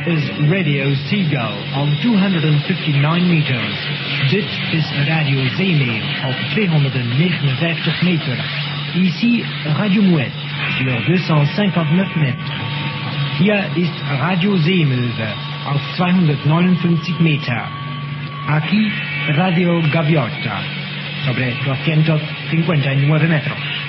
is Radio Seagull on 259 meters. Dit is Radio Zeemeer op 259 meter. Ici Radio Mouette sur 259 mètres. Hier ist Radio Seemöwe auf 259 meter. Aquí Radio Gaviota sobre 259 metros.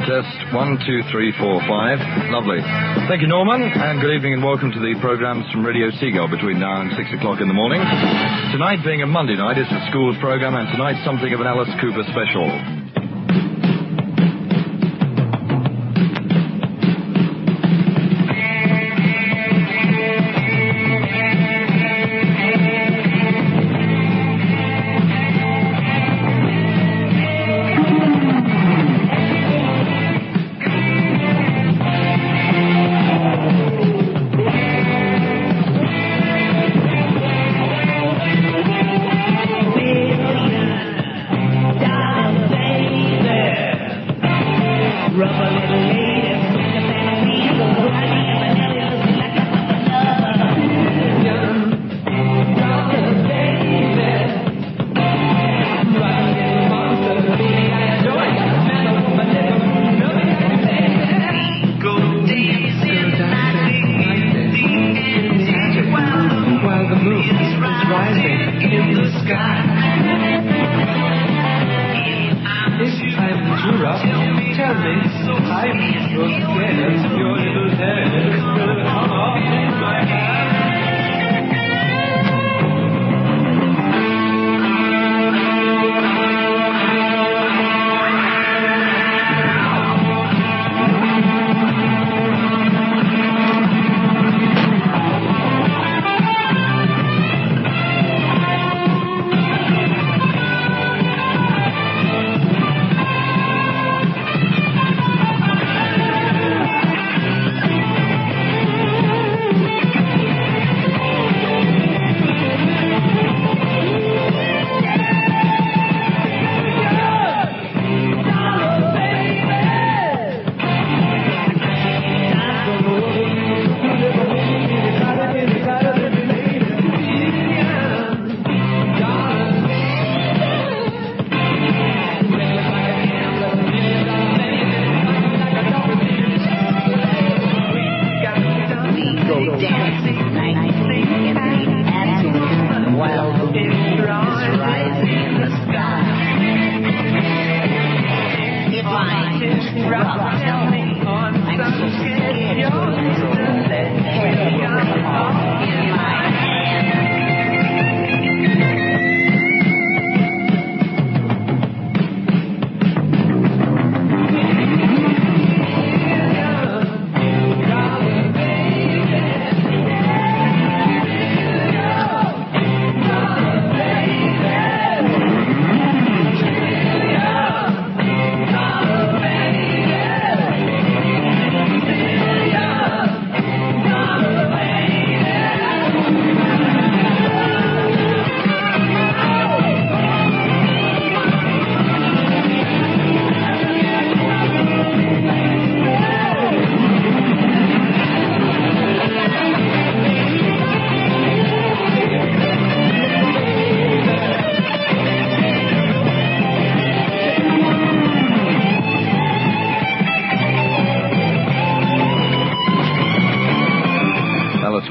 Test 1, 2, 3, 4, 5. Lovely. Thank you, Norman, and good evening and welcome to the programmes from Radio Seagull between now and 6 o'clock in the morning. Tonight, being a Monday night, is the school's programme, and tonight's something of an Alice Cooper special.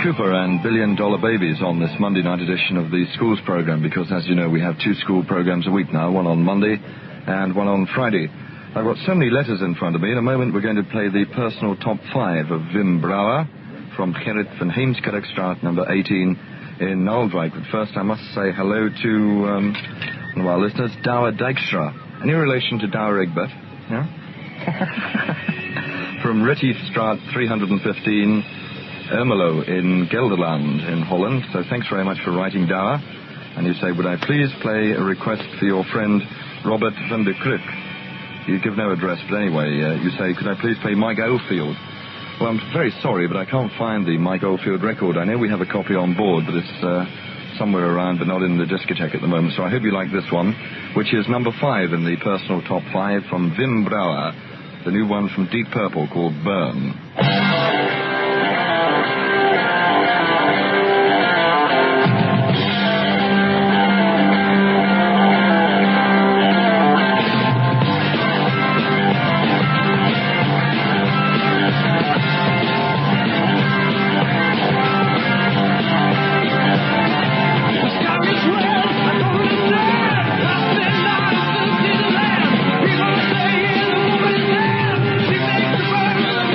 Cooper and $1 Billion Babies on this Monday night edition of the schools program, because as you know we have two school programs a week now, one on Monday and one on Friday. I've got so many letters in front of me. In a moment we're going to play the personal top 5 of Wim Brouwer from Gerrit van Heemskerkstraat number 18 in Naaldwijk. But first I must say hello to one of our listeners, Douwe Dijkstra. Any relation to Douwe Egbert? Yeah? from Rittystraat 315, Ermelo in Gelderland in Holland. So thanks very much for writing, Douwe. And you say, would I please play a request for your friend Robert van der Kruk? You give no address, but anyway, you say, could I please play Mike Oldfield? Well, I'm very sorry, but I can't find the Mike Oldfield record. I know we have a copy on board, but it's somewhere around, but not in the discotheque at the moment. So I hope you like this one, which is number 5 in the personal top 5 from Wim Brouwer, the new one from Deep Purple called Burn. She makes the world a little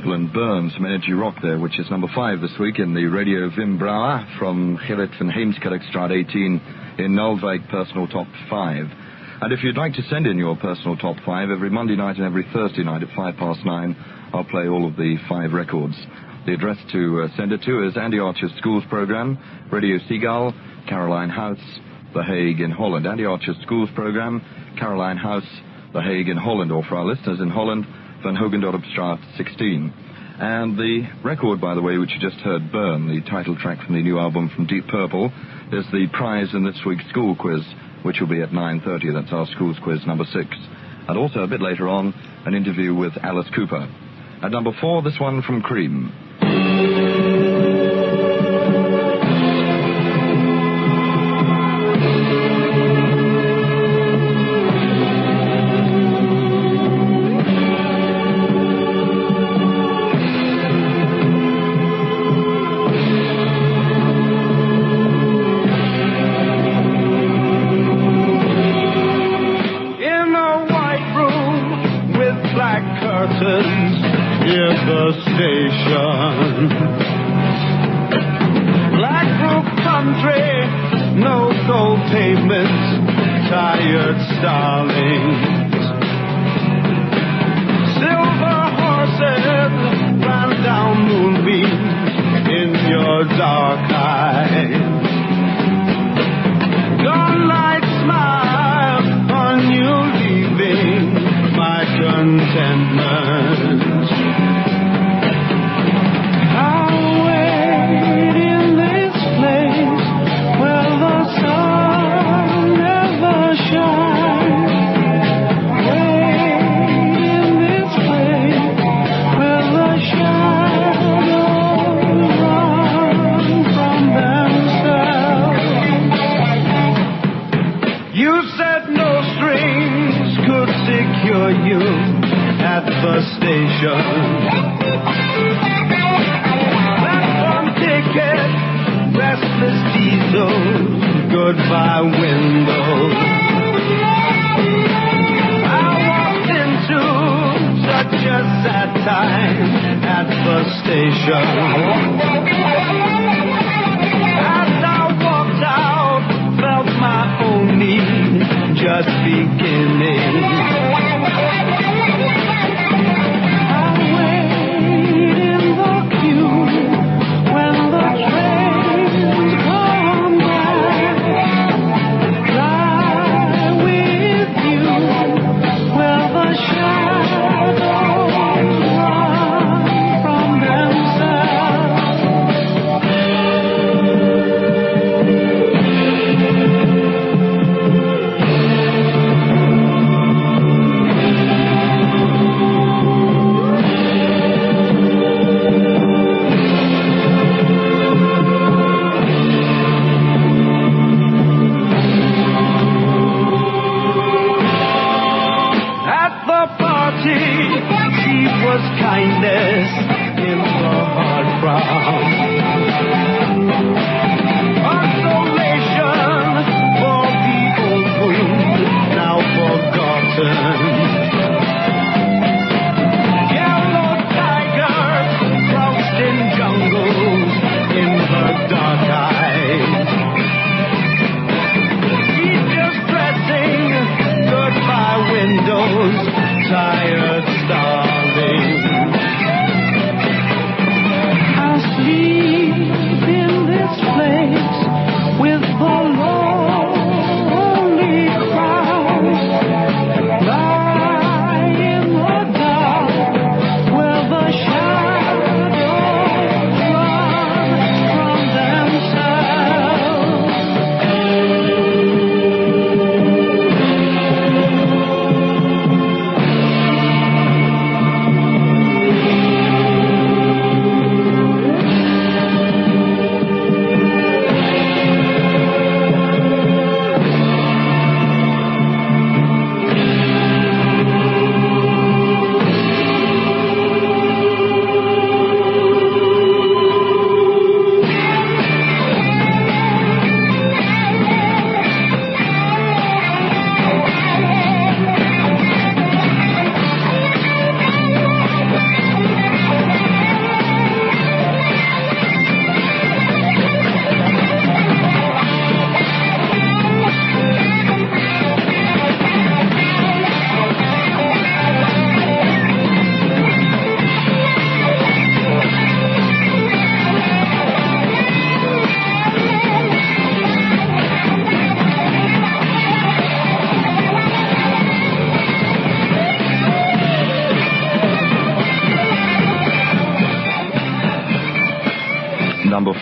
Purple and Burn, some energy rock there, which is number 5 this week in the Radio Wimbra from Gerrit van Heemskerkstraat 18 in Nulwijk Personal Top 5. And if you'd like to send in your personal top 5, every Monday night and every Thursday night at 9:05, I'll play all of the 5 records. The address to send it to is Andy Archer's Schools Program, Radio Seagull, Caroline House, The Hague in Holland. Andy Archer's Schools Program, Caroline House, The Hague in Holland, or for our listeners in Holland, Van Hogendorpstraat 16. And the record, by the way, which you just heard, Burn, the title track from the new album from Deep Purple, is the prize in this week's school quiz, which will be at 9:30. That's our schools quiz number 6. And also a bit later on, an interview with Alice Cooper. At number 4, this one from Cream.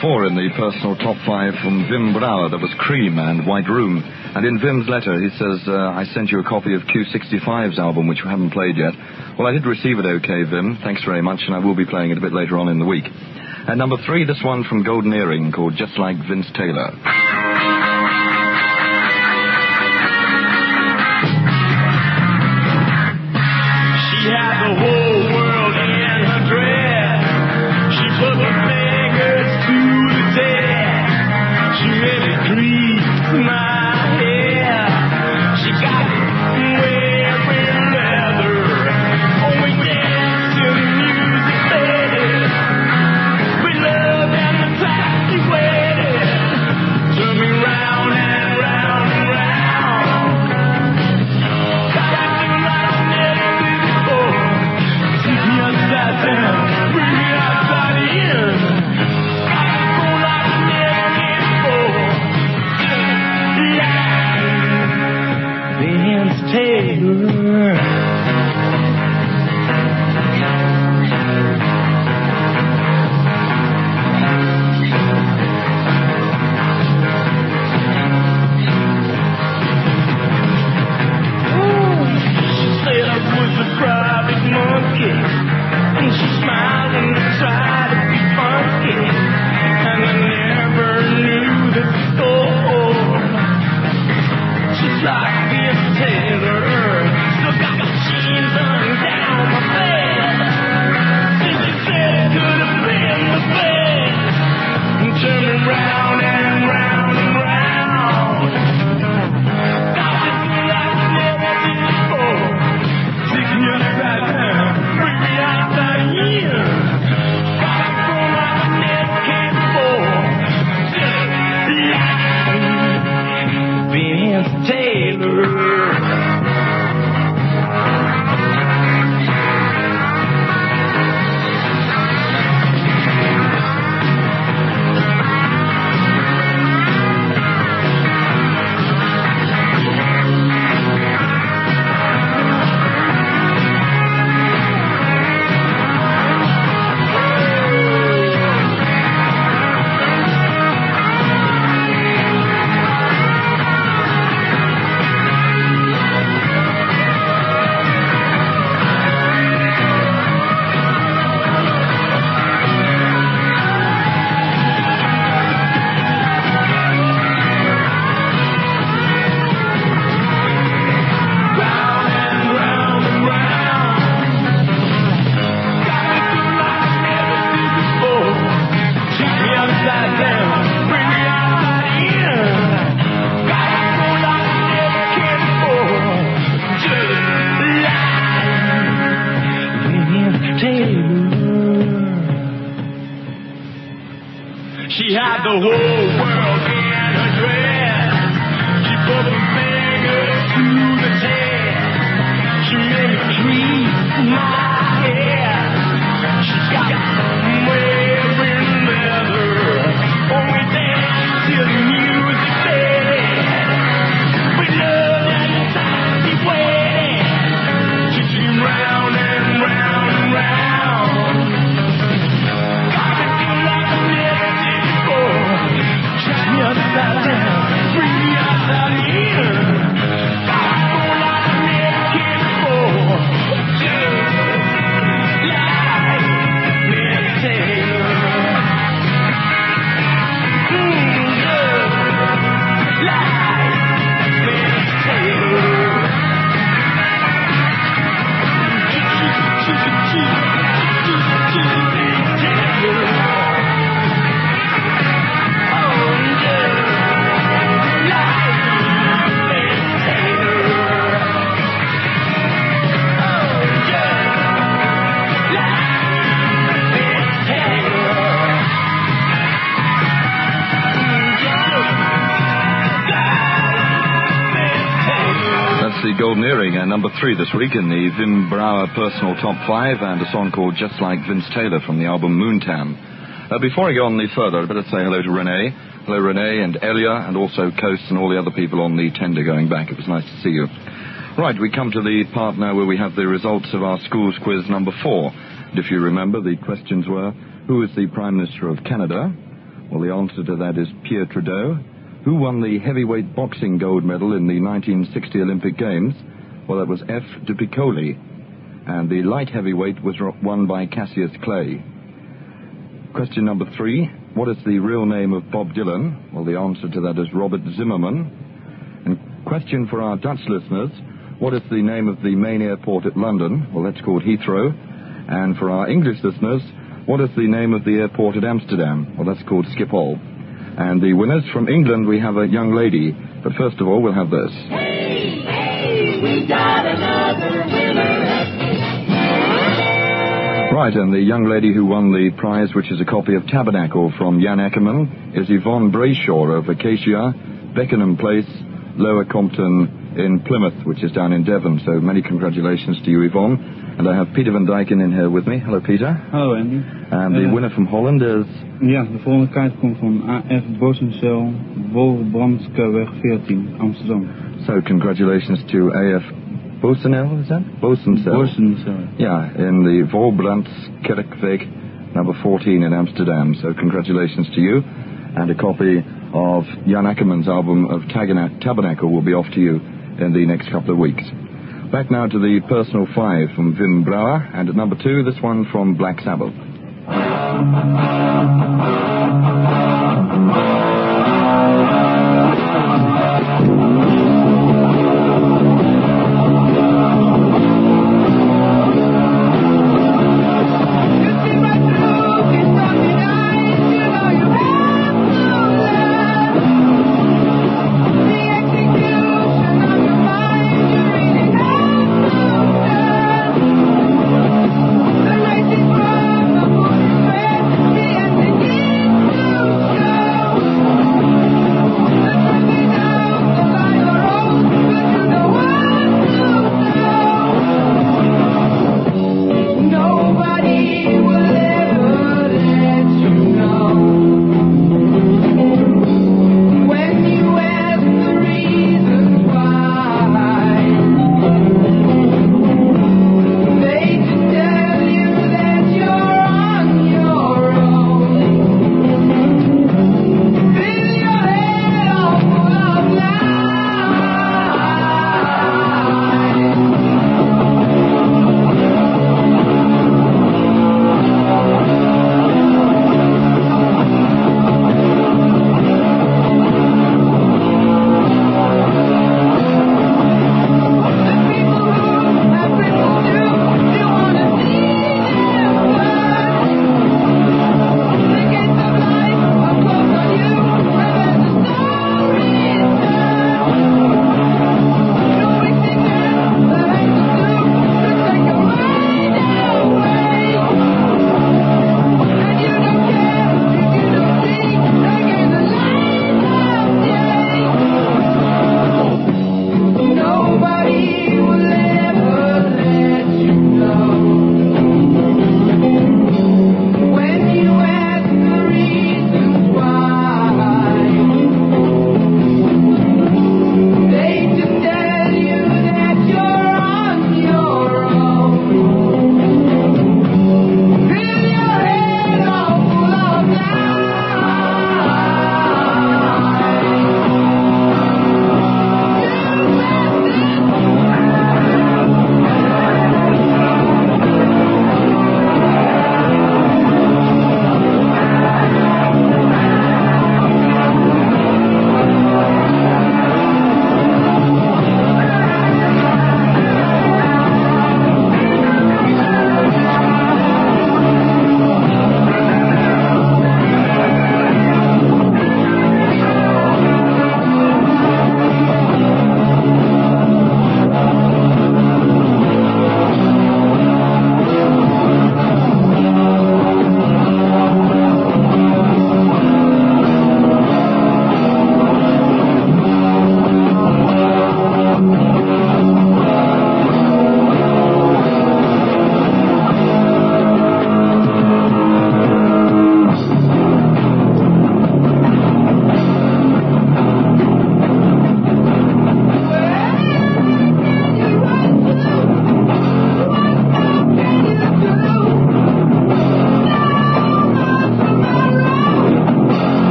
4 in the personal top 5 from Wim Brouwer. That was Cream and White Room. And in Wim's letter, he says, I sent you a copy of Q65's album, which we haven't played yet. Well, I did receive it okay, Wim. Thanks very much, and I will be playing it a bit later on in the week. And number 3, this one from Golden Earring, called Just Like Vince Taylor. She had the whole world in her dress. She put her fingers to the test. She made it grease my hair. She got wearing leather. Oh, we danced to the music, baby. We loved and the taxi waited. Turn me round and round and round. Got that thing right on there, baby, oh. Take me upside down, bring me outside in. I can go like I never did before. Yeah. Vince Taylor. Private monkey, and she smiled and tried to be funky, and I never knew the score. She's like Vince Taylor, still got my jeans on down my bed. And she said it could have been the best, and turn me round and round and round. Got to do like I never did before. Take me upside down, bring me outside in. Gotta go like I never came before. Like Vince Taylor. She had the whole world in her dress. She put her fingers to the test. She made me crease my hair. She got wearing leather. Oh, we danced to the music, baby. We loved and the time we waited. She came round and round and round. Gotta do like I never did before. Shut me upside down, bring me outside in. Gotta go like I never did before. Just like Vince Taylor. Like Vince Taylor. The Golden Earring, and number 3 this week in the Wim Brouwer personal top 5, and a song called Just Like Vince Taylor from the album Moontan. Before I go on any further, I'd better say hello to Renee. Hello, Renee and Elia, and also Coast and all the other people on the tender going back. It was nice to see you. Right, we come to the part now where we have the results of our schools quiz number 4. And if you remember, the questions were, who is the Prime Minister of Canada? Well, the answer to that is Pierre Trudeau. Who won the heavyweight boxing gold medal in the 1960 Olympic Games? Well, that was F. de Piccoli. And the light heavyweight was won by Cassius Clay. Question number 3. What is the real name of Bob Dylan? Well, the answer to that is Robert Zimmerman. And question for our Dutch listeners. What is the name of the main airport at London? Well, that's called Heathrow. And for our English listeners, what is the name of the airport at Amsterdam? Well, that's called Schiphol. And the winners from England, we have a young lady. But first of all, we'll have this. Hey, hey, we got another winner. Right, and the young lady who won the prize, which is a copy of Tabernacle from Jan Ackerman, is Yvonne Brayshaw of Acacia, Beckenham Place, Lower Compton in Plymouth, which is down in Devon. So many congratulations to you, Yvonne. And I have Peter van Dijken in here with me. Hello, Peter. Hallo, Andy. And the winner from Holland is... Ja, de volgende kaart komt van AF Bosencel, Wolbrandskeweg 14, Amsterdam. So congratulations to AF Bosenel, is that? Bosencel. Bosencel. Yeah, in the Wolbrandskerkweg number 14 in Amsterdam. So congratulations to you. And a copy of Jan Ackerman's album of Tabernacle will be off to you in the next couple of weeks. Back now to the personal 5 from Wim Brouwer, and at number 2, this one from Black Sabbath. Yeah.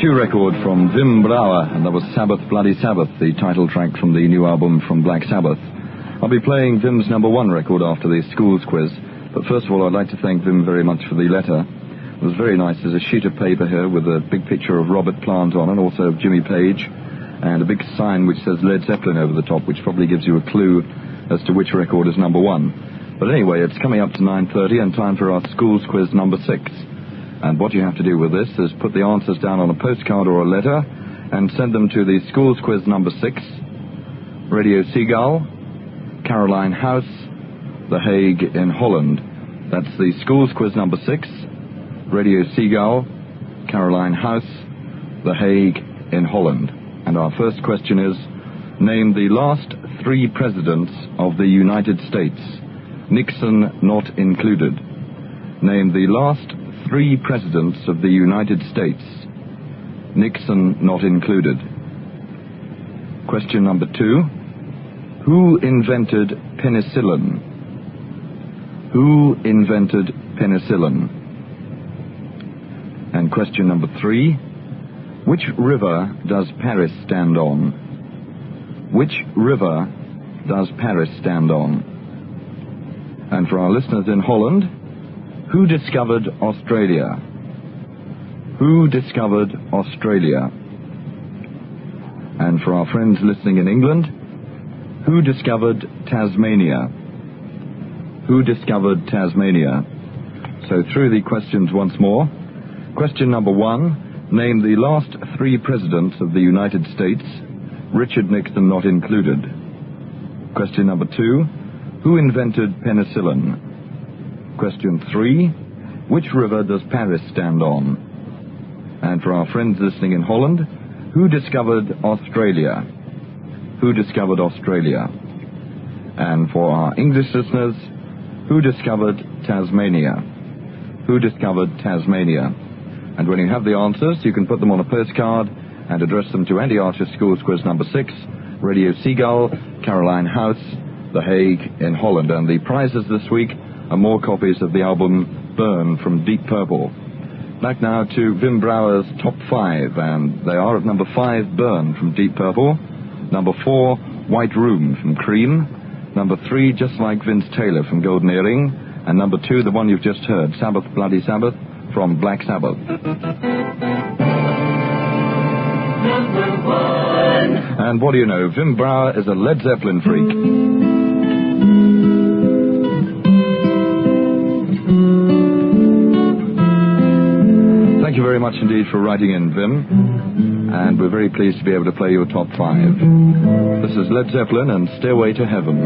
2 record from Wim Brouwer, and that was Sabbath, Bloody Sabbath, the title track from the new album from Black Sabbath. I'll be playing Wim's number 1 record after the schools quiz, but first of all I'd like to thank Wim very much for the letter. It was very nice. There's a sheet of paper here with a big picture of Robert Plant on, and also of Jimmy Page, and a big sign which says Led Zeppelin over the top, which probably gives you a clue as to which record is number 1. But anyway, it's coming up to 9:30 and time for our schools quiz number 6. And what you have to do with this is put the answers down on a postcard or a letter and send them to the schools quiz number 6, Radio Seagull, Caroline House, The Hague in Holland. That's the schools quiz number 6, Radio Seagull, Caroline House, The Hague in Holland. And our first question is, name the last 3 presidents of the United States, Nixon not included. Name the last 3 presidents of the United States, Nixon not included. Question number 2, who invented penicillin? Who invented penicillin? And question number 3, which river does Paris stand on? Which river does Paris stand on? And for our listeners in Holland, who discovered Australia? Who discovered Australia? And for our friends listening in England, who discovered Tasmania? Who discovered Tasmania? So through the questions once more. Question number 1, name the last 3 presidents of the United States, Richard Nixon not included. Question number 2, who invented penicillin? Question 3, which river does Paris stand on? And for our friends listening in Holland, who discovered Australia? Who discovered Australia? And for our English listeners, who discovered Tasmania? Who discovered Tasmania? And when you have the answers, you can put them on a postcard and address them to Andy Archer Schools Quiz number 6, Radio Seagull, Caroline House, The Hague in Holland. And the prizes this week are more copies of the album Burn from Deep Purple. Back now to Wim Brouwer's top 5, and they are at number 5, Burn from Deep Purple, number 4, White Room from Cream, number 3, Just Like Vince Taylor from Golden Earring, and number 2, the one you've just heard, Sabbath, Bloody Sabbath from Black Sabbath. Number 1. And what do you know, Wim Brouwer is a Led Zeppelin freak. Thank you very much indeed for writing in, Wim, and we're very pleased to be able to play your top 5. This is Led Zeppelin and Stairway to Heaven.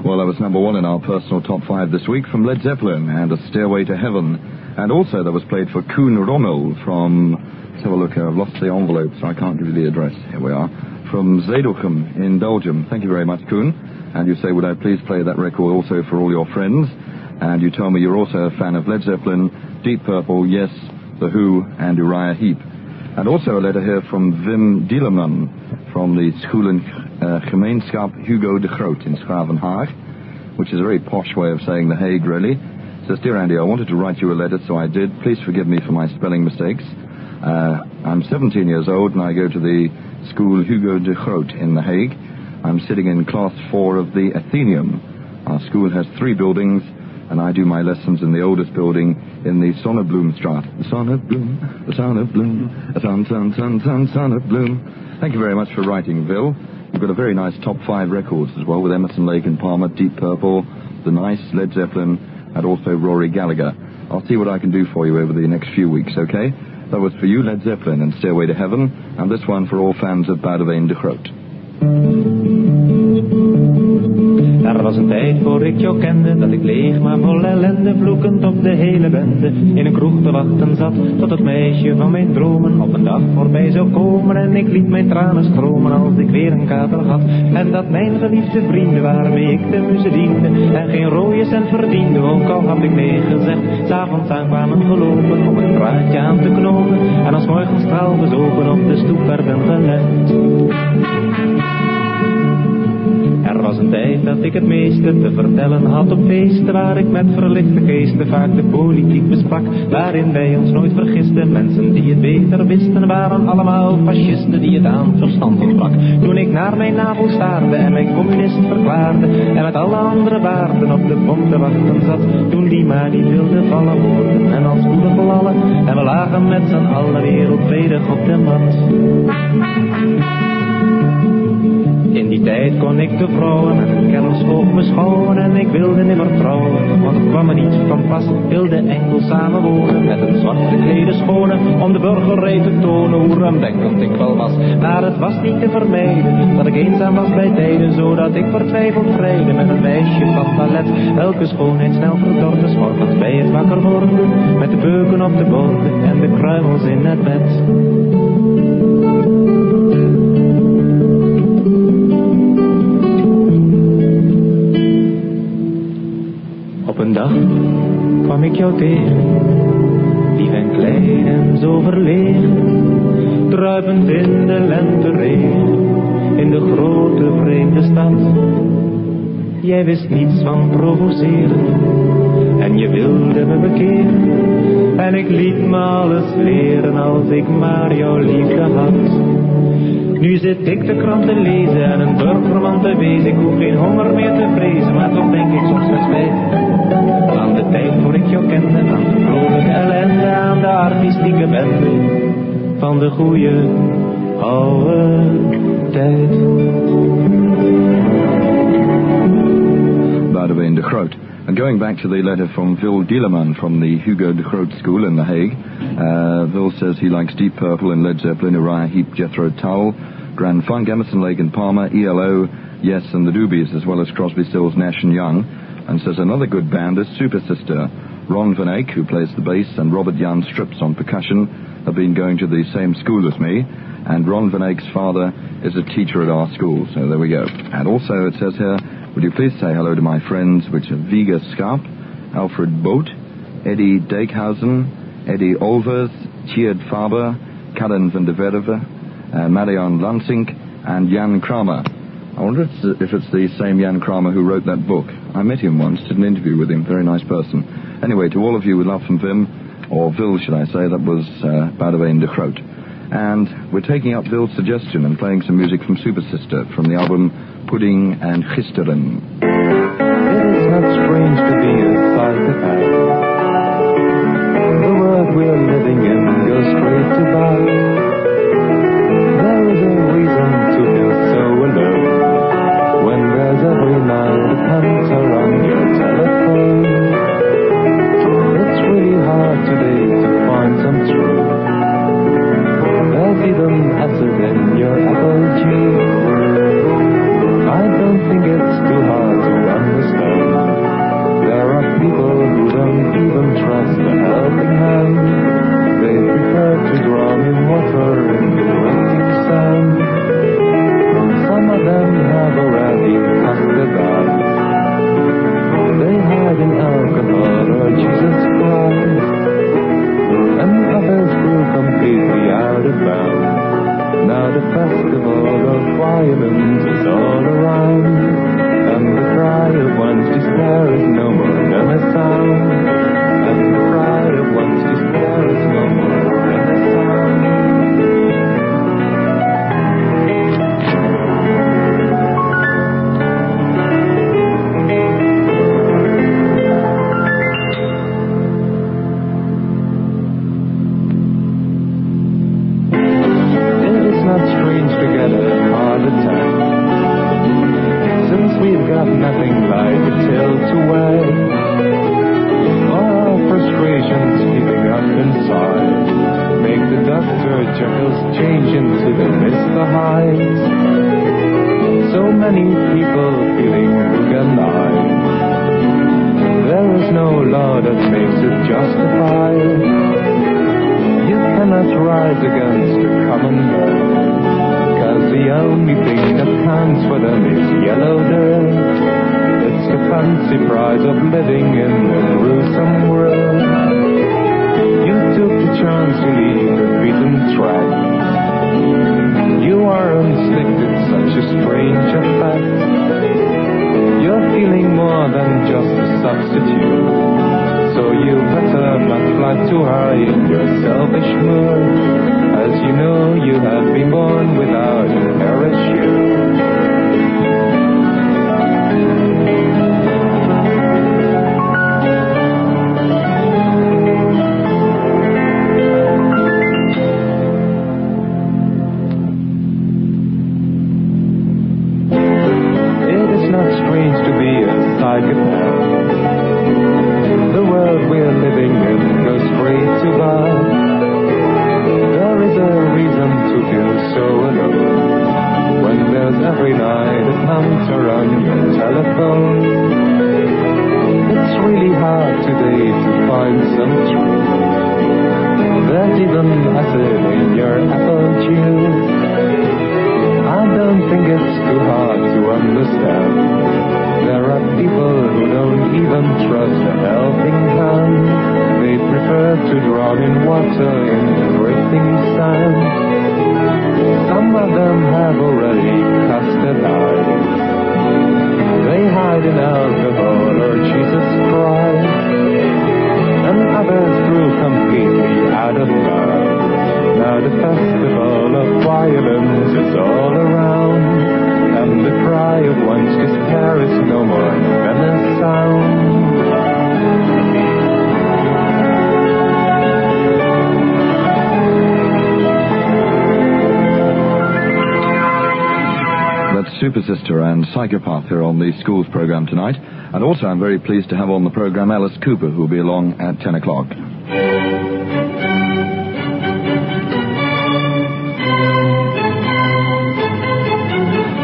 Well, that was number one in our personal top 5 this week from Led Zeppelin and A Stairway to Heaven. And also that was played for Koen Rommel from, let's have a look here, I've lost the envelope so I can't give you the address. Here we are. From Zedelgem in Belgium. Thank you very much, Koen. And you say, would I please play that record also for all your friends? And you tell me you're also a fan of Led Zeppelin, Deep Purple, Yes, The Who, and Uriah Heep. And also a letter here from Wim Dieleman from the Scholengemeenschap Hugo de Groot in Schravenhaag, which is a very posh way of saying The Hague, really. Says, Dear Andy, I wanted to write you a letter, so I did. Please forgive me for my spelling mistakes. I'm 17 years old and I go to the school Hugo de Groot in The Hague. I'm sitting in class 4 of the Athenaeum. Our school has 3 buildings and I do my lessons in the oldest building in the Sonnebloemstraat. The Sonnebloem, the Sonnebloem, the Sonnebloem. Thank you very much for writing, Bill. You've got a very nice top 5 records as well with Emerson, Lake and Palmer, Deep Purple, The Nice, Led Zeppelin, and also Rory Gallagher. I'll see what I can do for you over the next few weeks, okay? That was for you, Led Zeppelin and Stairway to Heaven, and this one for all fans of Boudewijn de Groot. Er was een tijd voor ik jou kende, dat ik leeg maar vol ellende, vloekend op de hele bende, in een kroeg te wachten zat, tot het meisje van mijn dromen op een dag voorbij zou komen. En ik liet mijn tranen stromen als ik weer een kater had, en dat mijn geliefde vrienden waarmee ik de muze diende, en geen rode cent verdiende, ook al had ik nee gezegd. 's Avonds aankwamen gelopen om een praatje aan te knopen, en als morgens straal bezopen op de stoep werden gelegd. Er was een tijd dat ik het meeste te vertellen had op feesten, waar ik met verlichte geesten vaak de politiek besprak, waarin wij ons nooit vergisten. Mensen die het beter wisten waren allemaal fascisten die het aan verstand ontbrak. Toen ik naar mijn navel staarde en mijn communist verklaarde, en met alle andere waarden op de bom te wachten zat, toen die maar niet wilde vallen worden en al spoedig lallen, en we lagen met z'n allen wereldvredig op de mat. In die tijd kon ik de vrouwen met een kerstoog beschouwen, en ik wilde nimmer trouwen, want het kwam me niet van pas. Wilde enkel samenwonen met een zwart geklede schone, om de burgerij te tonen hoe ruimdenkend ik wel was. Maar het was niet te vermijden dat ik eenzaam was bij tijden, zodat ik vertwijfeld vrijde met een meisje van ballet, welke schoonheid snel verdorde 's morgens bij het wakker worden, met de beuken op de borden en de kruimels in het bed. Op een dag kwam ik jou tegen, lief en klein en zo verlegen, druipend in de lenteregen, in de grote vreemde stad. Jij wist niets van provoceren, en je wilde me bekeren, en ik liet me alles leren als ik maar jouw liefde had. Nu zit ik de krant te lezen en een burgerman te wezen, ik hoef geen honger meer te vrezen, maar toch denk ik soms met spijt aan de tijd voor ik jou kende, aan de vrolijke ellende, aan de artistieke bende van de goeie oude tijd. Boudewijn de Groot. And going back to the letter from Wil Dieleman from the Hugo de Groot School in The Hague, Wil says he likes Deep Purple and Led Zeppelin, Uriah Heep, Jethro Tull, Grand Funk, Emerson, Lake and Palmer, ELO, Yes and the Doobies, as well as Crosby, Stills, Nash and Young. And says another good band is Super Sister. Ron Van Eyck, who plays the bass, and Robert Jan Strips on percussion, have been going to the same school as me. And Ron Van Eyck's father is a teacher at our school, so there we go. And also it says here, would you please say hello to my friends, which are Viga Schaap, Alfred Boot, Eddie Dijkhausen, Eddie Olvers, Tjeerd Faber, Kallen van der Werve, Marianne Lansink, and Jan Kramer. I wonder if it's the same Jan Kramer who wrote that book. I met him once, did an interview with him, very nice person. Anyway, to all of you with love from Wim, or Vil should I say, that was Boudewijn de Groot. And we're taking up Vil's suggestion and playing some music from Super Sister from the album Pudding and Gisteren. It's not strange to be a psychopath. The world we're living in goes straight to bad. There is a reason to feel so alone when there's every night a cancer on your telephone. It's really hard today to find some truth. There's even acid in your apple juice. Dr. Jekyll's change into the Mr. Hyde. So many people feeling organized. There is no law that makes it justified. You cannot rise against the common herd, 'cause the only thing that counts for them is yellow dirt. It's the fancy price of living in a gruesome world. You took the chance to leave the beaten track. You aren't slicked, it's such a strange effect. You're feeling more than just a substitute, so you better not fly too high in your selfish mood, as you know you have been born without a parachute. The world we're living in goes straight to bad. There is a reason to feel so alone when there's every night a counter on your telephone. It's really hard today to find some truth. There's even acid in your apple juice. I don't think it's too hard to understand. There are people who don't even trust a helping hand. They prefer to drown in water in the drifting sand. Some of them have already cast their lives. They hide in alcohol or Jesus Christ. And others grew completely out of love. Now the festival of violence is all around, and the cry of one's despair is no more than a sound. That's Super Sister and Psychopath here on the Schools program tonight. And also I'm very pleased to have on the program Alice Cooper, who will be along at 10 o'clock.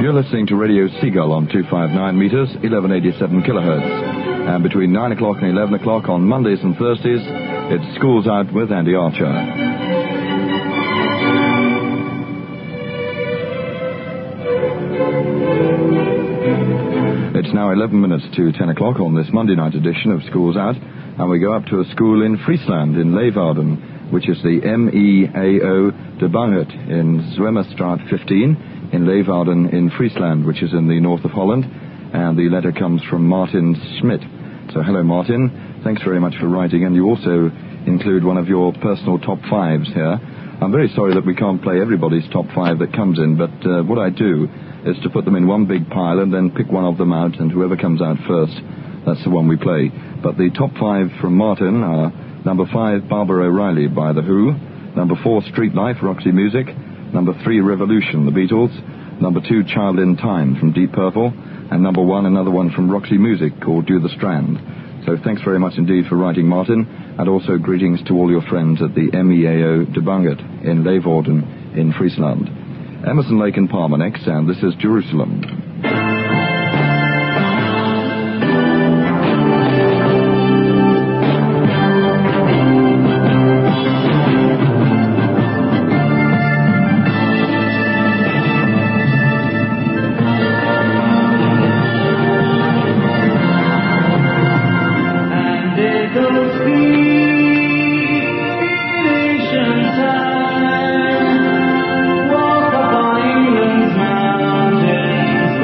You're listening to Radio Seagull on 259 meters, 1187 kilohertz. And between 9 o'clock and 11 o'clock on Mondays and Thursdays, it's Schools Out with Andy Archer. It's now 11 minutes to 10 o'clock on this Monday night edition of Schools Out, and we go up to a school in Friesland in Leeuwarden, which is the MEAO de Bangert in Zwemmerstraat 15 in Leeuwarden in Friesland, which is in the north of Holland, and the letter comes from Martin Schmidt. So hello Martin, thanks very much for writing, and you also include one of your personal top fives here. I'm very sorry that we can't play everybody's top five that comes in, but what I do is to put them in one big pile and then pick one of them out, and whoever comes out first, that's the one we play. But the top five from Martin are number 5, Barbara O'Reilly by The Who, number 4, Street Life, Roxy Music, number 3, Revolution, The Beatles, number 2, Child in Time from Deep Purple, and number 1, another one from Roxy Music called Do the Strand. So thanks very much indeed for writing, Martin, and also greetings to all your friends at the MEAO de Bangert in Leeuwarden in Friesland. Emerson, Lake and Palmer next, and this is Jerusalem. Walk upon England's mountains.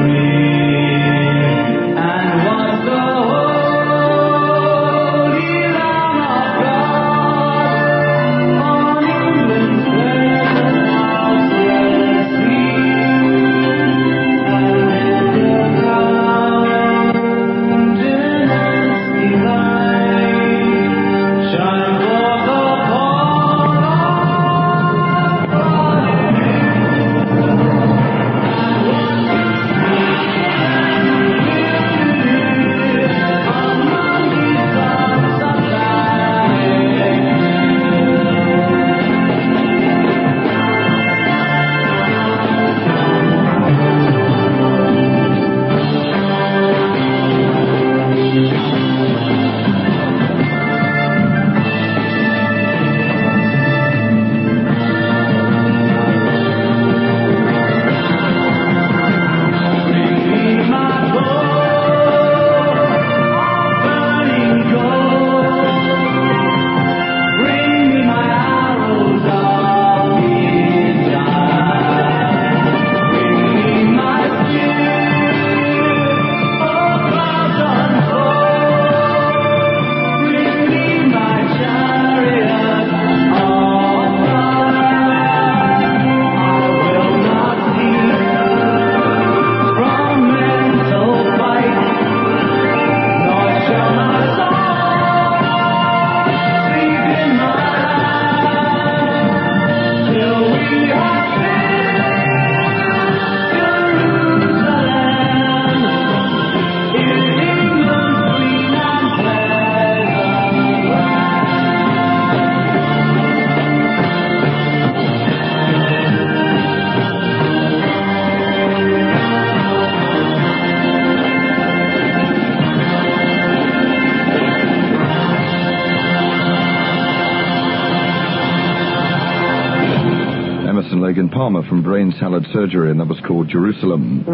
colleague in Palmer from Brain Salad Surgery, and that was called Jerusalem.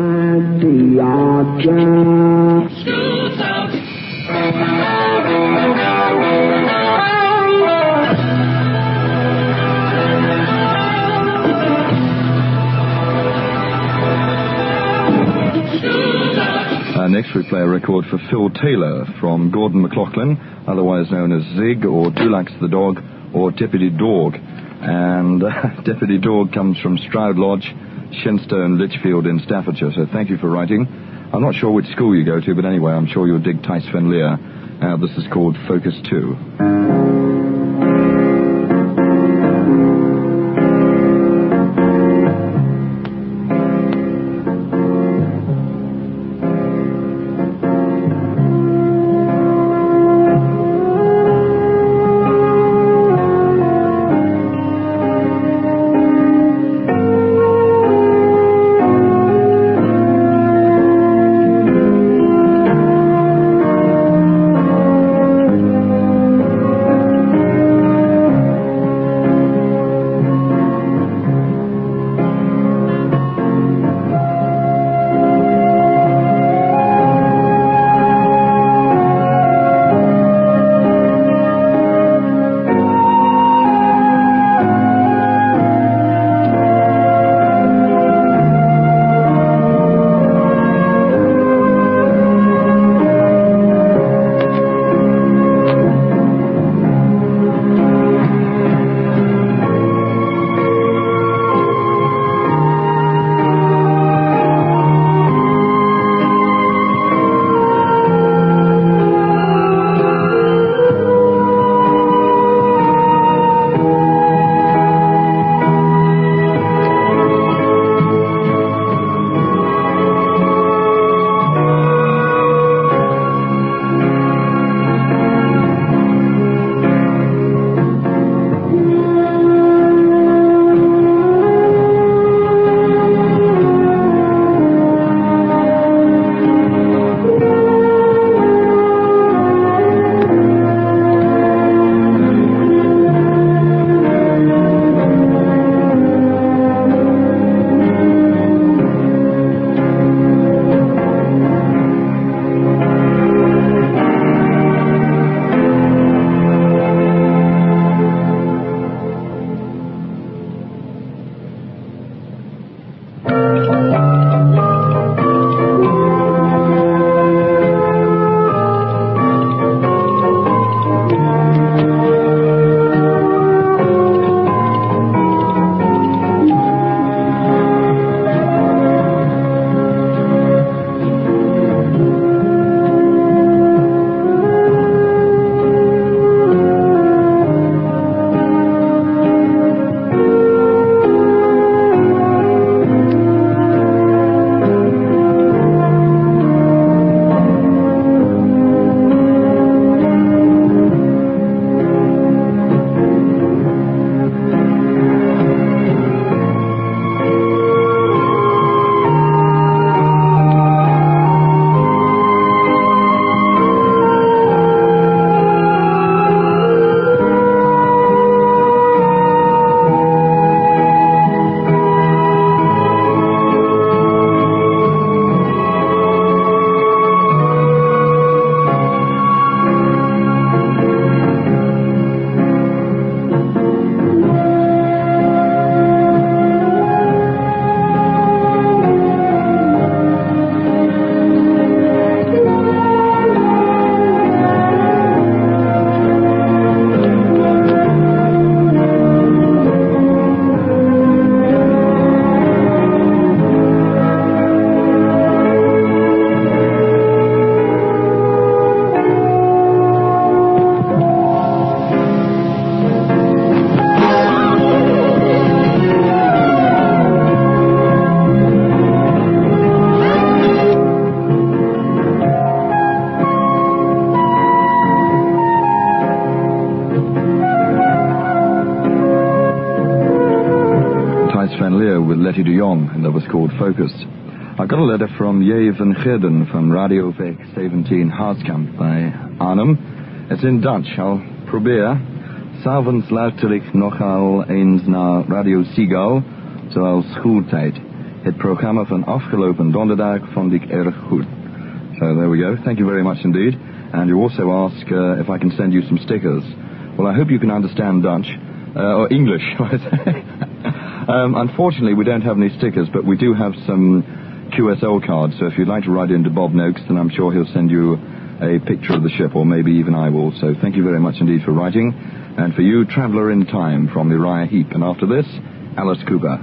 Next we play a record for Phil Taylor from Gordon McLaughlin, otherwise known as Zig or Dulax the Dog or Deputy Dog. And Deputy Dog comes from Stroud Lodge, Shenstone, Lichfield in Staffordshire, so thank you for writing. I'm not sure which school you go to, but anyway, I'm sure you'll dig Tice Van Leer. This is called Focus 2. with Letty de Jong, and that was called Focus. I got a letter from J. van Gerden from Radio Weg 17 Haaskamp bij Arnhem. Het is in Dutch. I'll probeer. S'avonds luister ik nogal eens naar Radio Seagull zoals schooltijd. Het programma van afgelopen donderdag vond ik erg goed. So there we go. Thank you very much indeed. And you also ask if I can send you some stickers. Well, I hope you can understand Dutch, or English. Unfortunately, we don't have any stickers, but we do have some QSL cards. So if you'd like to write into Bob Noakes, then I'm sure he'll send you a picture of the ship, or maybe even I will. So thank you very much indeed for writing. And for you, Traveller in Time from Uriah Heep. And after this, Alice Cooper.